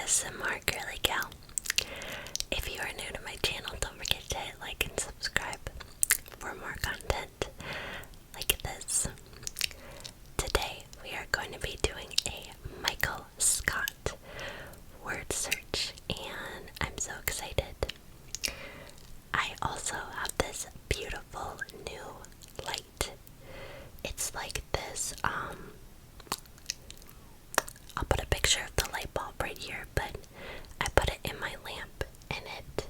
ASMR Girly Gal. If you are new to my channel, don't forget to hit like and subscribe for more content like this. Today we are going to be doing a Michael Scott word search, and I'm so excited. I also have this beautiful new light. It's like this, I'll put a picture of the light bulb right here, but I put it in my lamp and it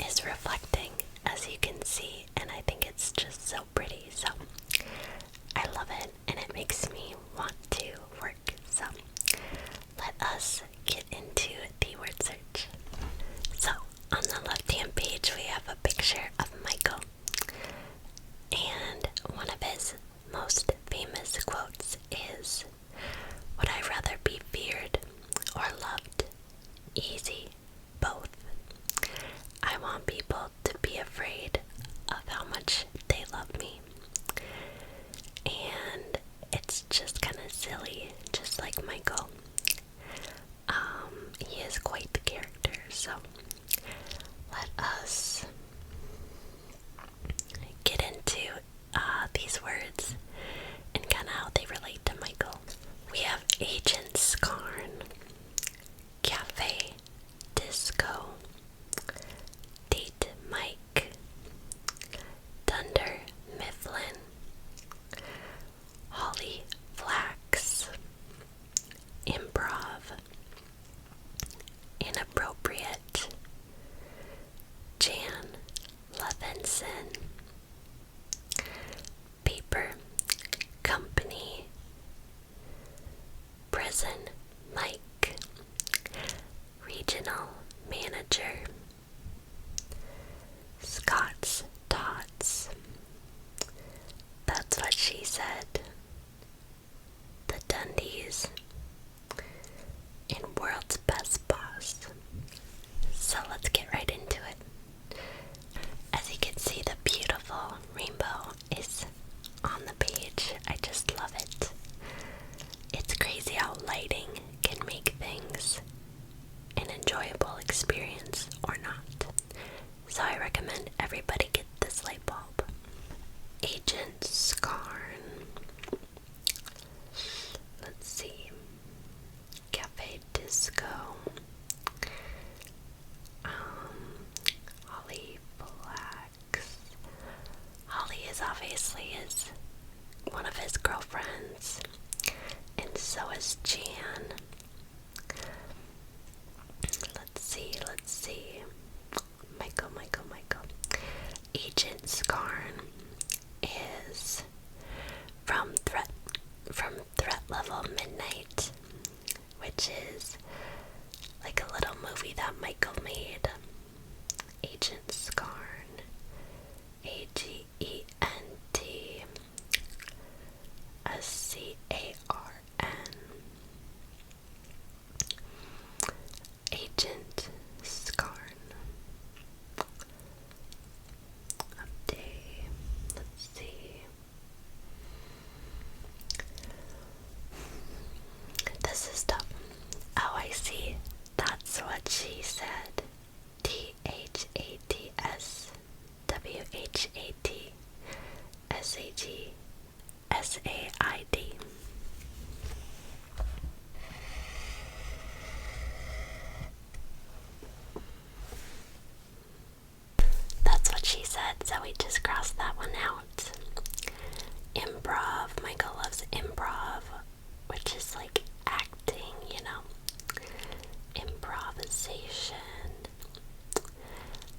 is reflecting, as you can see, and I think it's just so pretty. So I love it and it makes me want to work. So let us get into the word search. So on the left hand page we have a picture of Michael, and one of his most famous quotes is, "Would I rather be feared or loved? Easy, both. I want people to be afraid of how much they love me." And it's just kind of silly, just like Michael. He is quite the character, so let us get into these words and kind of how they relate to Michael. We have Agent Scarn, Cafe Disco, Date Mike, Dunder Mifflin, Holly Flax, Improv, Inappropriate, Jan Levinson, Paper Company, Prison Mike, Regional Manager, Scott's Tots, That's What She Said, The Dundies, and World's Best Boss. So let's get right into it. As you can see, the beautiful rainbow is on the page. I just love it. It's crazy how lighting can make things an enjoyable experience or not. So I recommend everybody get this light bulb. Agent Scarn. Let's see. Cafe Disco. Holly Flax. Holly is obviously one of his girlfriends, and so is Jan. Let's see. Michael. Agent Scarn is from Threat Level Midnight, which is like a little movie that Michael made. Agent Scarn. AGENT SCARN. Agent Scarn. Update. Let's see. This is tough. Oh, I see. That's what she said. THATSWHATSAGSAID. That's what she said, so we just crossed that one out. Improv. Michael loves improv, which is like acting, you know. Improvisation.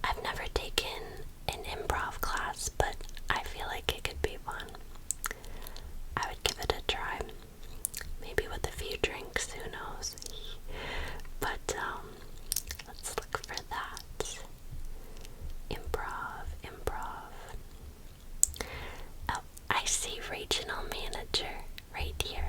I've never taken an improv class, but I feel like it could be fun. I would give it a try. Maybe with a few drinks, who knows. But let's look for that. Improv. Oh, I see regional manager right here.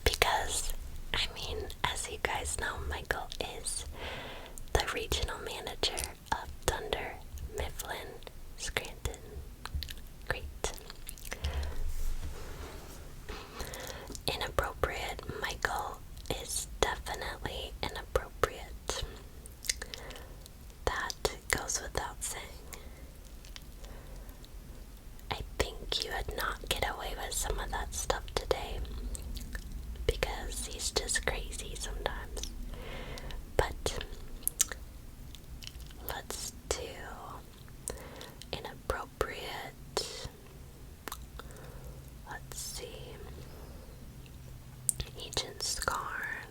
Because, I mean, as you guys know, Michael is the regional manager of Dunder Mifflin, Scranton. Great. Inappropriate. Michael is definitely inappropriate. That goes without saying. I think you would not get away with some of that stuff today because he's just crazy sometimes. But let's do inappropriate. Let's see. Agent Scarn.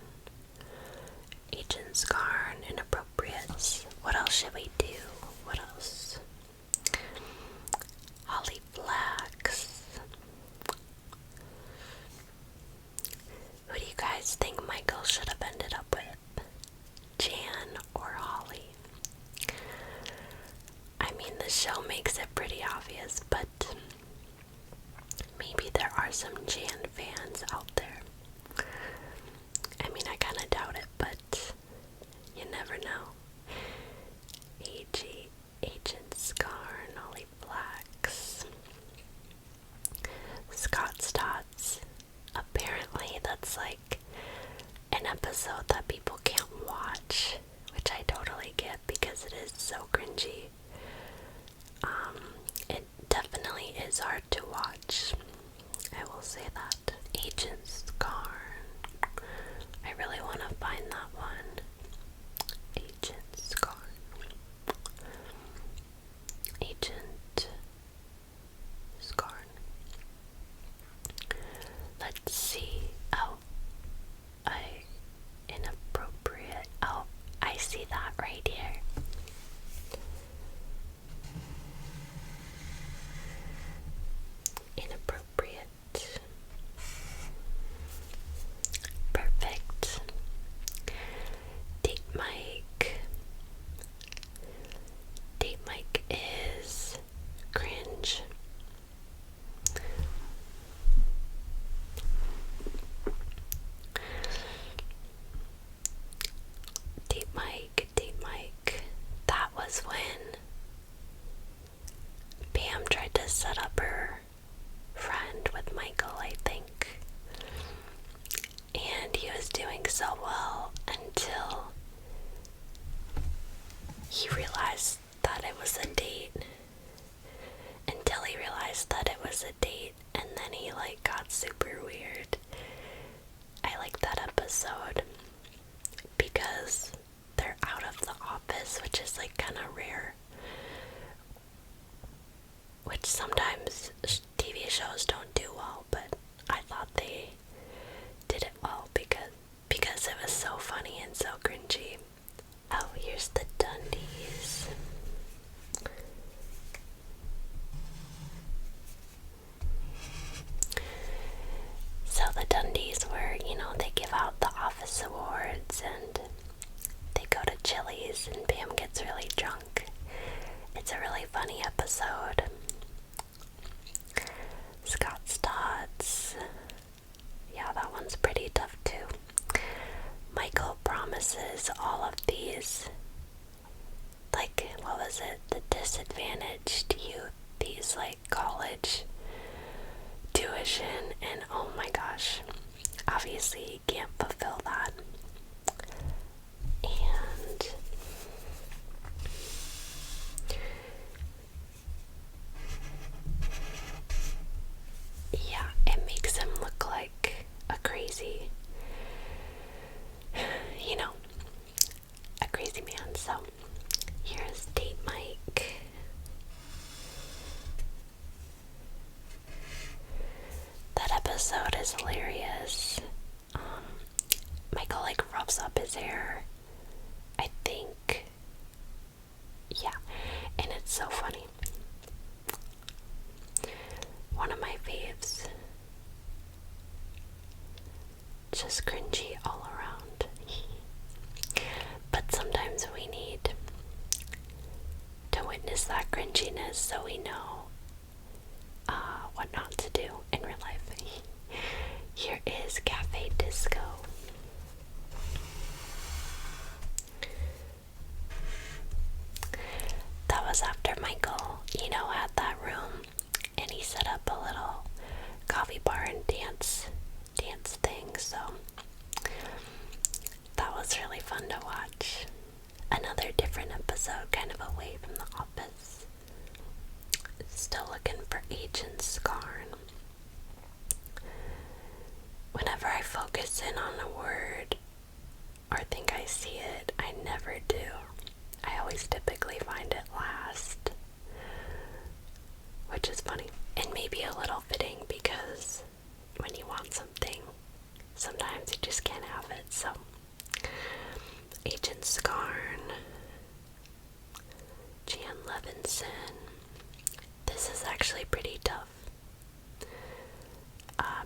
Agent Scarn, inappropriate. What else should we do? What else? Holly Flax. Who do you guys think Michael should have ended up with? Jan or Holly? I mean, the show makes it pretty obvious, but maybe there are some Jan fans out there. I mean, I kind of doubt it, but you never know. Agent Scarn, Ollie Flax, Scott Stotts. Apparently, that's like an episode that people can't watch, which I totally get because it is so cringy. It definitely is hard to watch. I will say that. Agent Scarn. I really want to find that one. Agent Scarn. Agent Scarn. Let's see. Oh, inappropriate. Oh, I see that right here. Inappropriate. Perfect. Date Mike. Date Mike is cringe. Date Mike. That was when Pam tried to set up her friend with Michael, I think. And he was doing so well until he realized that it was a date. And then he got super weird. I like that episode because they're out of the office, which is kind of rare. Which sometimes TV shows don't do well, but I thought they did it well because it was so funny and so cringy. Oh, here's the Dundies. So the Dundies were, they give out the office awards and they go to Chili's and Pam gets really drunk. It's a really funny episode. Scott Stotts. Yeah, that one's pretty tough too. Michael promises all of these, what was it? The disadvantaged youth, these college tuition, and oh my gosh, obviously he can't fulfill that. And yeah, it makes him look like a crazy, a crazy man. So here's Date Mike. That episode is hilarious. Michael rubs up his hair, I think. Yeah, and it's so funny. One of my faves. Just cringy all around. But sometimes we need to witness that cringiness so we know what not to do in real life. Here is Cafe Disco. That was after fun to watch. Another different episode, kind of away from the office. Still looking for Agent Scarn. Whenever I focus in on a word or think I see it, I never do. I always typically find it last, which is funny and maybe a little fitting because when you want something, sometimes you just can't have it. So, Agent Scarn, Jan Levinson. This is actually pretty tough.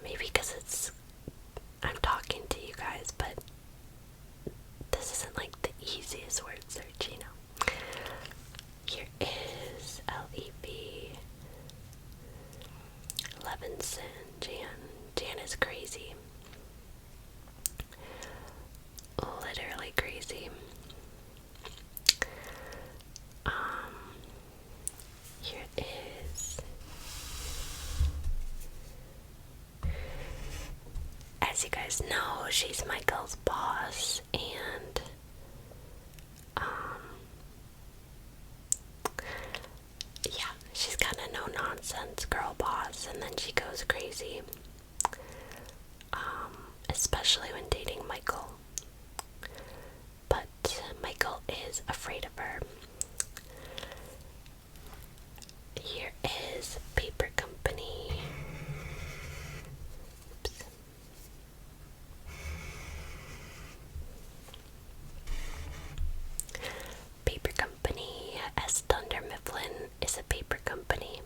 Maybe because I'm talking to you guys, but this isn't like the easiest word search, you know. Here is L-E-V Levinson. Jan is crazy. Literally crazy. Here it is. As you guys know, she's Michael's boss, and yeah, she's kind of no-nonsense girl boss, and then she goes crazy, especially when dating Michael. But Michael is afraid of her. Here is Paper Company. Oops. Paper Company, as Dunder Mifflin is a paper company.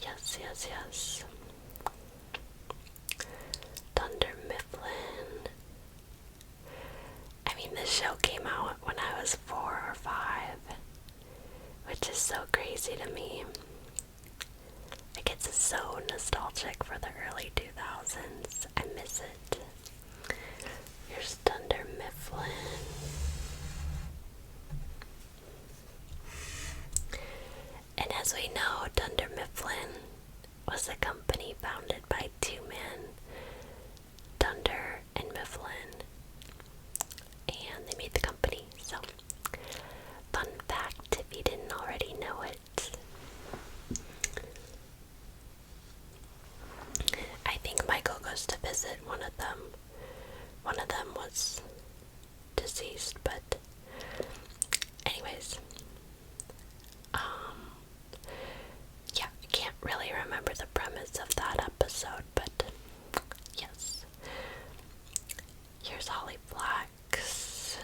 Yes, yes, yes. Dunder Mifflin. I mean, this show came out when I was 4 or 5, which is so crazy to me. Like, it's so nostalgic for the early 2000s. I miss it. Here's Dunder Mifflin. And as we know, Dunder Mifflin was a company founded by two men, Dunder and Mifflin, and they made the company. So, fun fact if you didn't already know it. I think Michael goes to visit one of them. One of them was deceased, but anyways, yeah, I can't really remember the premise of that episode, but yes. Here's Holly Flax.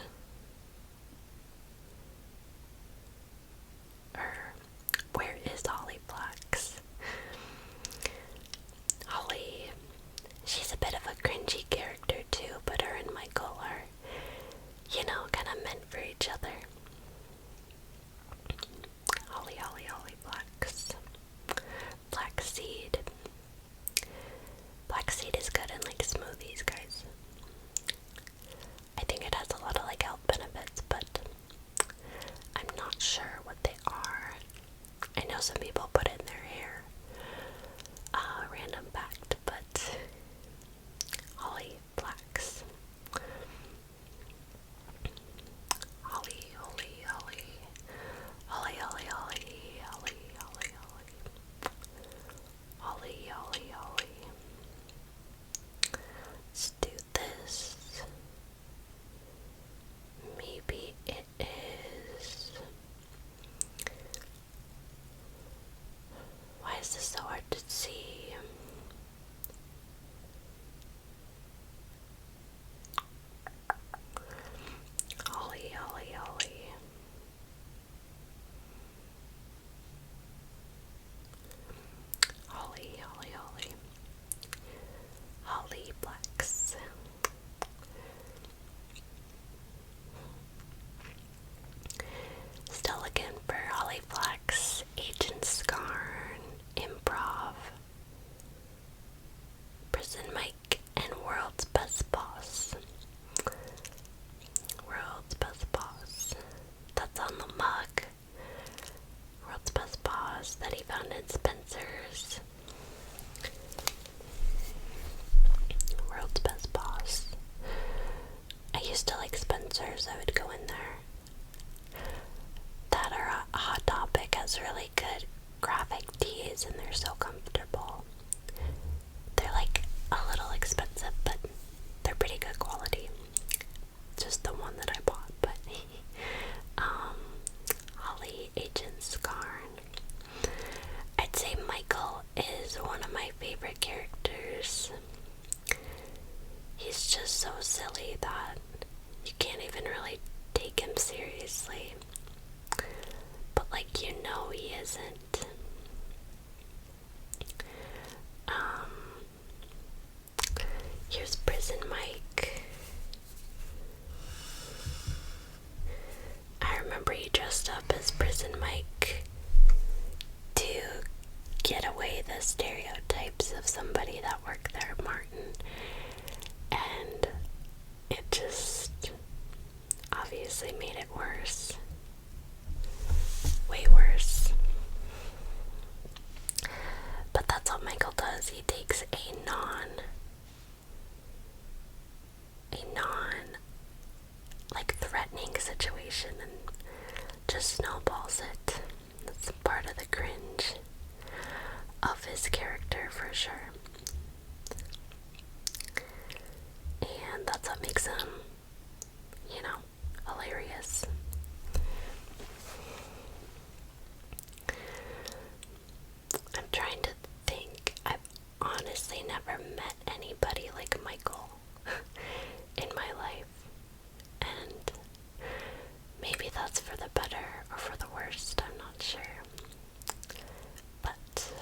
Where is Holly Flax? Holly, she's a bit of a cringy character too, but her and Michael are, you know, kind of meant for each other. Holly Flax. Flaxseed. Flaxseed is good in like smoothies, guys. I think it has used to like Spencer's. I would go in there. That are a Hot Topic has really good graphic tees, and they're so comfortable. They're like a little expensive, but they're pretty good quality. Just the one that I bought, but Ollie, Agent Scarn. I'd say Michael is one of my favorite characters. He's just so silly that you can't even really take him seriously. But like, you know he isn't. Here's Prison Mike. I remember he dressed up as Prison Mike to get away the stereotypes of somebody that worked there at Martin. And it just obviously made it worse. Way worse. But that's what Michael does. He takes a non like threatening situation and just snowballs it. That's part of the cringe of his character for sure. And that's what makes him, you know, hilarious. I'm trying to think. I've honestly never met anybody like Michael in my life. And maybe that's for the better or for the worst, I'm not sure. But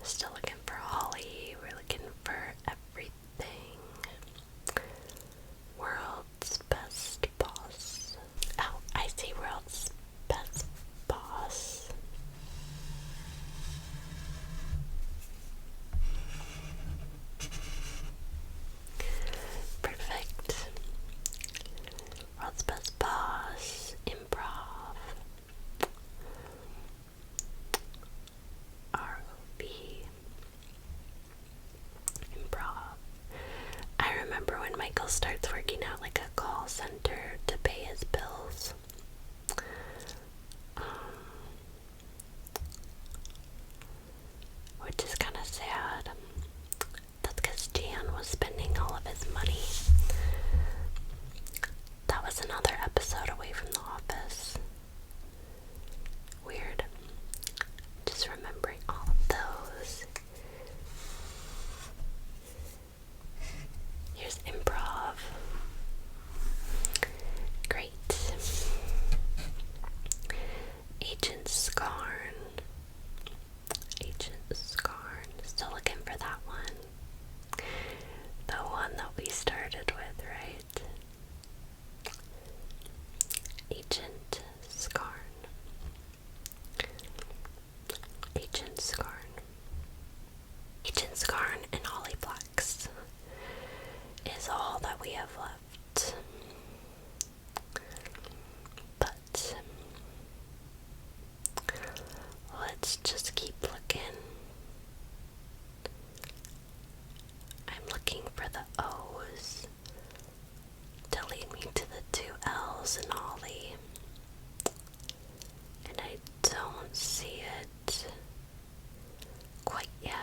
still looking for Ollie. We're looking for everything. World's best boss. Oh, I see world's best boss. Perfect. World's best boss. Improv. ROB. Improv. I remember when Michael starts working at like a call center to pay his bills. Which is kind of sad. That's because Jan was spending all of his money. That was another episode away from The Office. Weird. Just remembering all of those. Here's Improv. Great. Agent Scarn. Agent Scarn. Still looking for that one. The one that we started with, right? Agent Scarn. Agent Scarn. Agent Scarn and Ollie Flex is all that we have left. But let's just keep looking. I'm looking for the O's to lead me to the two L's in Ollie. And I don't see it quite yet.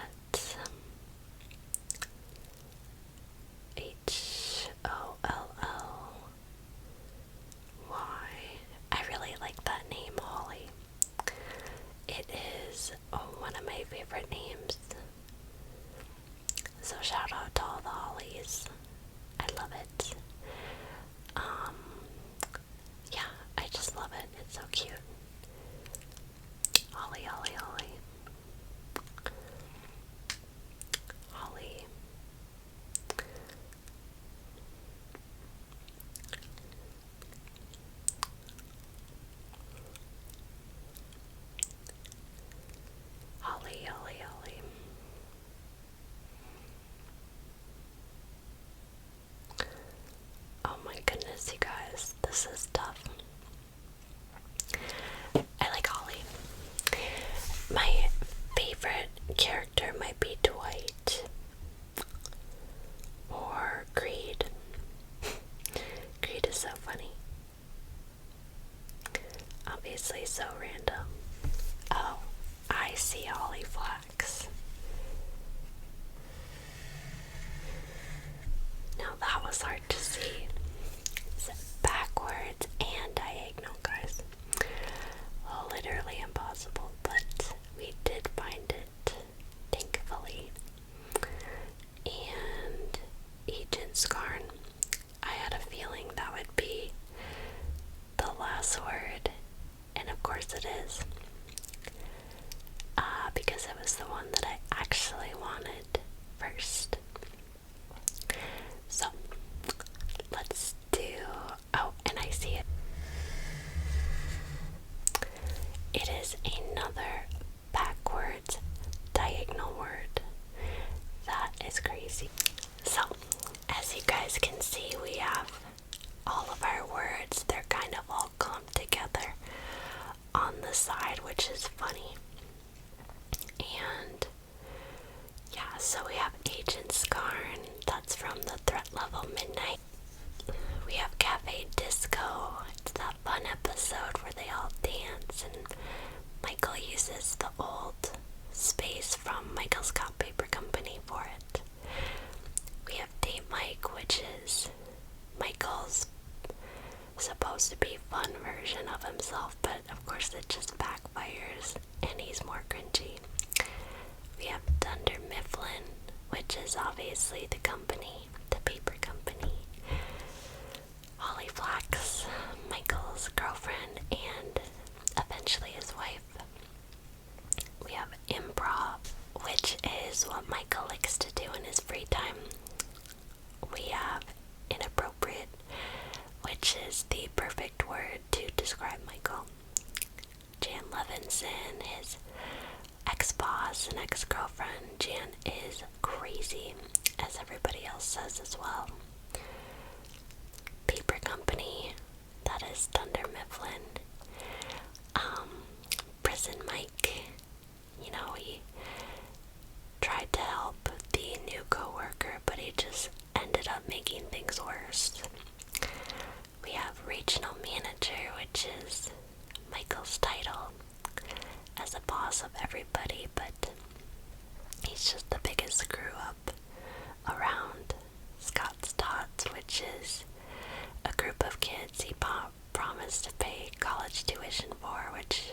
Hollly. I really like that name, Ollie. It is one of my favorite names. So shout out to all the Ollies. I love it. Yeah, I just love it. It's so cute. Ollie, Ollie, Ollie. Ollie. Ollie, Ollie, Ollie. obviously so random. Oh, I see Ollie flags. Now that was hard to see. It's backwards and diagonal, guys. Literally impossible, but we did find it, thankfully. And Agent Scarn, I had a feeling that would be the last word, and of course it is. Because it was the one that I actually wanted first. So, let's do, oh, and I see it. It is another backwards diagonal word. That is crazy. So, as you guys can see, we have all of our words. They're kind of all clumped together on the side, which is funny. And yeah, so we have Agent Scarn. That's from the threat level Midnight. We have Cafe Disco. It's that fun episode where they all dance and Michael uses the old space from Michael Scott Paper Company for it. We have Date Mike, which is Michael's supposed to be fun version of himself, but of course it just backfires and he's more cringy. We have Dunder Mifflin, which is obviously the company, the paper company. Holly Flax, Michael's girlfriend and eventually his wife. We have Improv, which is what Michael likes to do in his free time. We have Inappropriate, which is the perfect word to describe Michael. Jan Levinson, his ex-boss and ex-girlfriend. Jan is crazy, as everybody else says as well. Paper Company, that is Dunder Mifflin. Prison Mike, you know, he tried to help the new coworker, but he just ended up making things worse. We have Regional Manager, which is Michael's title as a boss of everybody, but he's just the biggest screw up around. Scott's Tots, which is a group of kids he promised to pay college tuition for, which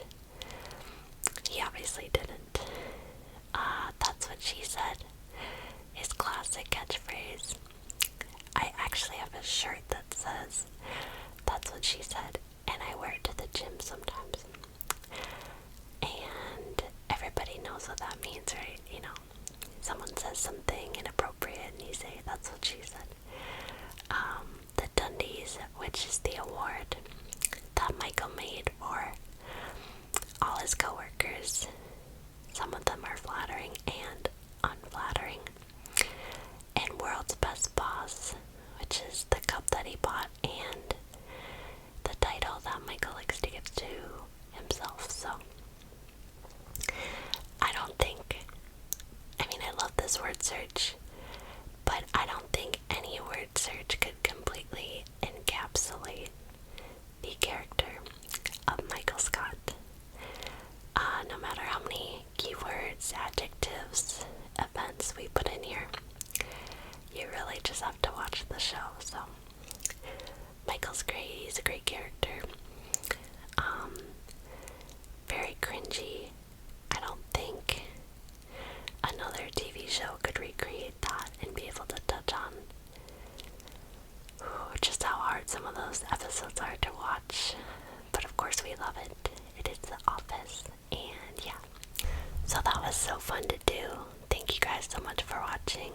he obviously didn't. That's what she said. His classic catchphrase. I actually have a shirt that says, that's what she said, and I wear it to the gym sometimes. And everybody knows what that means, right? You know, someone says something inappropriate and you say, that's what she said. The Dundies, which is the award that Michael made for all his coworkers. Some of them are flattering and unflattering. And World's Best Boss, which is the cup that he bought and the title that Michael likes to give to himself. So, I love this word search, but I don't think any word search could completely encapsulate the character of Michael Scott. No matter how many keywords, adjectives, events we put in here, you really just have to watch the show. So, Michael's great. He's a great character. Very cringy. I don't think another TV show could recreate that and be able to touch on just how hard some of those episodes are to watch. But of course we love it. It is The Office. And yeah. So that was so fun to do. Thank you guys so much for watching.